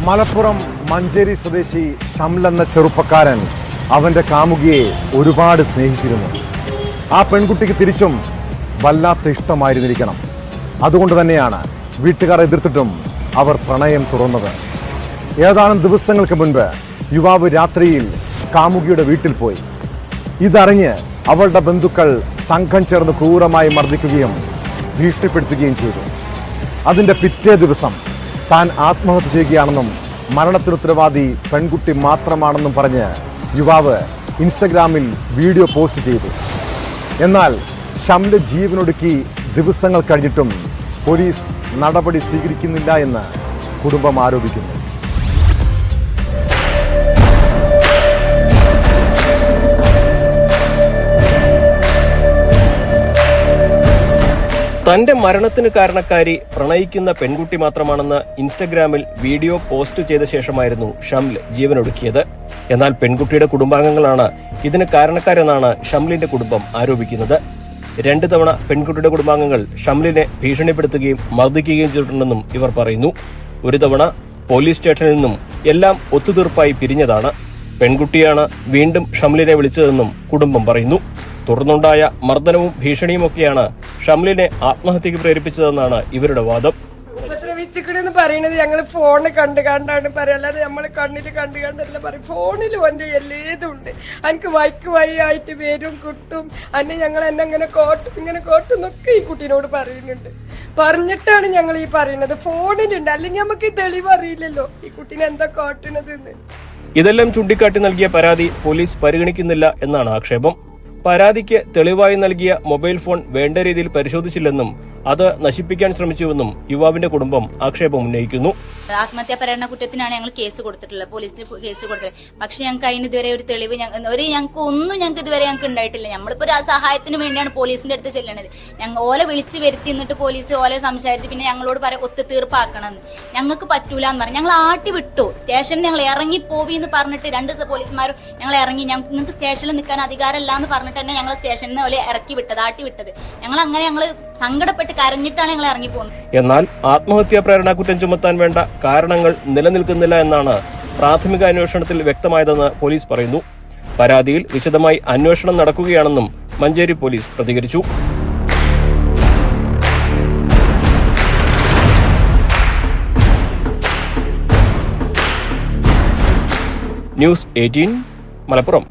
മലപ്പുറം മഞ്ചേരി സ്വദേശി ഷംൽ എന്ന ചെറുപ്പക്കാരൻ അവന്റെ കാമുകിയെ ഒരുപാട് സ്നേഹിച്ചിരുന്നു. ആ പെൺകുട്ടിക്ക് തിരിച്ചും വല്ലാത്ത ഇഷ്ടമായിരുന്നിരിക്കണം. അതുകൊണ്ട് തന്നെയാണ് വീട്ടുകാർ എതിർത്തിട്ടും അവർ പ്രണയം തുറന്നത്. ഏതാനും ദിവസങ്ങൾക്ക് മുൻപ് യുവാവ് രാത്രിയിൽ കാമുകിയുടെ വീട്ടിൽ പോയി. ഇതറിഞ്ഞ് അവളുടെ ബന്ധുക്കൾ സംഘം ചേർന്ന് ക്രൂരമായി മർദ്ദിക്കുകയും ഭീഷണിപ്പെടുത്തുകയും ചെയ്തു. അതിന്റെ പിറ്റേ ദിവസം താൻ ആത്മഹത്യ ചെയ്യുകയാണെന്നും മരണത്തിന് ഉത്തരവാദി പെൺകുട്ടി മാത്രമാണെന്നും പറഞ്ഞ് യുവാവ് ഇൻസ്റ്റഗ്രാമിൽ വീഡിയോ പോസ്റ്റ് ചെയ്തു. എന്നാൽ ഷംല് ജീവനൊടുക്കി ദിവസങ്ങൾ കഴിഞ്ഞിട്ടും പോലീസ് നടപടി സ്വീകരിക്കുന്നില്ല എന്ന് കുടുംബം ആരോപിക്കുന്നു. തന്റെ മരണത്തിന് കാരണക്കാരി പ്രണയിക്കുന്ന പെൺകുട്ടി മാത്രമാണെന്ന് ഇൻസ്റ്റഗ്രാമിൽ വീഡിയോ പോസ്റ്റ് ചെയ്ത ശേഷമായിരുന്നു ഷംൽ ജീവനൊടുക്കിയത്. എന്നാൽ പെൺകുട്ടിയുടെ കുടുംബാംഗങ്ങളാണ് ഇതിന് കാരണക്കാരെന്നാണ് ഷംലിന്റെ കുടുംബം ആരോപിക്കുന്നത്. 2 തവണ പെൺകുട്ടിയുടെ കുടുംബാംഗങ്ങൾ ഷംലിനെ ഭീഷണിപ്പെടുത്തുകയും മർദ്ദിക്കുകയും ചെയ്തിട്ടുണ്ടെന്നും ഇവർ പറയുന്നു. ഒരു തവണ പോലീസ് സ്റ്റേഷനിൽ നിന്നും എല്ലാം ഒത്തുതീർപ്പായി പിരിഞ്ഞതാണ്. പെൺകുട്ടിയാണ് വീണ്ടും ഷംലിനെ വിളിച്ചതെന്നും കുടുംബം പറയുന്നു. തുടർന്നുണ്ടായ മർദ്ദനവും ഭീഷണിയുമൊക്കെയാണ് ഷംലിനെ ആത്മഹത്യക്ക് പ്രേരിപ്പിച്ചതെന്നാണ് ഇവരുടെ വാദം. ഉപദ്രവിച്ചിക്കണെന്ന് പറയുന്നത് ഞങ്ങൾ ഫോണ് കണ്ടാണ് പറയാം, അല്ലാതെ നമ്മളെ കണ്ണിൽ കണ്ടല്ല പറയും. ഫോണിലും എൻ്റെ എല്ലേതും ഉണ്ട്. എനിക്ക് വൈയായിട്ട് വരും കുട്ടും അന്നെ ഞങ്ങൾ എന്നെ ഇങ്ങനെ കോട്ടും എന്നൊക്കെ ഈ കുട്ടീനോട് പറയുന്നുണ്ട്. പറഞ്ഞിട്ടാണ് ഞങ്ങൾ ഈ പറയുന്നത്. ഫോണിലുണ്ട്, അല്ലെങ്കിൽ നമുക്ക് ഈ തെളിവ് അറിയില്ലല്ലോ ഈ കുട്ടീനെ എന്താ കോട്ടണത് എന്ന്. ഇതെല്ലാം ചൂണ്ടിക്കാട്ടി നൽകിയ പരാതി പോലീസ് പരിഗണിക്കുന്നില്ല എന്നാണ് ആക്ഷേപം. പരാതിക്ക് തെളിവായി നൽകിയ മൊബൈൽ ഫോൺ വേണ്ട രീതിയിൽ പരിശോധിച്ചില്ലെന്നും അത് നശിപ്പിക്കാൻ ശ്രമിച്ചുവെന്നും യുവാവിന്റെ കുടുംബം ആക്ഷേപം ഉന്നയിക്കുന്നു. ആത്മഹത്യാ പ്രേരണ കുറ്റത്തിനാണ് ഞങ്ങൾ കേസ് കൊടുത്തിട്ടുള്ളത്, പോലീസിന് കേസ് കൊടുത്തിട്ടുള്ളത്. പക്ഷെ ഞങ്ങൾക്ക് അതിന് ഇതുവരെ ഒരു തെളിവ് ഞങ്ങൾക്ക് ഇതുവരെ ഉണ്ടായിട്ടില്ല. നമ്മളിപ്പോ ഒരു സഹായത്തിന് വേണ്ടിയാണ് പോലീസിന്റെ അടുത്ത് ചെല്ലണത്. ഞങ്ങൾ ഓലെ വിളിച്ച് വരുത്തി എന്നിട്ട് പോലീസ് ഓലെ സംസാരിച്ച് പിന്നെ ഞങ്ങളോട് ഒത്തുതീർപ്പാക്കണം, ഞങ്ങൾക്ക് പറ്റൂല എന്ന് പറഞ്ഞു. ഞങ്ങൾ ആട്ടി വിട്ടു. സ്റ്റേഷനിൽ ഞങ്ങൾ ഇറങ്ങി പോവിന്ന് പറഞ്ഞിട്ട് 2 പോലീസുമാരും ഞങ്ങൾ ഇറങ്ങി, ഞങ്ങൾക്ക് സ്റ്റേഷനിൽ നിൽക്കാൻ അധികാരമല്ല എന്ന് പറഞ്ഞിട്ട് തന്നെ ഞങ്ങൾ സ്റ്റേഷനിൽ നിന്ന് ഓലെ ആട്ടി വിട്ടത്. ഞങ്ങൾ സങ്കടപ്പെട്ട് കരഞ്ഞിട്ടാണ് ഞങ്ങൾ ഇറങ്ങി പോകുന്നത്. എന്നാൽ ആത്മഹത്യാ പ്രേരണ കുറ്റം ചുമത്താൻ വേണ്ട കാരണങ്ങൾ നിലനിൽക്കുന്നില്ല എന്നാണ് പ്രാഥമിക അന്വേഷണത്തിൽ വ്യക്തമായതെന്ന് പോലീസ് പറയുന്നു. പരാതിയിൽ വിശദമായി അന്വേഷണം നടക്കുകയാണെന്നും മഞ്ചേരി പോലീസ് പ്രതികരിച്ചു. ന്യൂസ് 18 മലപ്പുറം.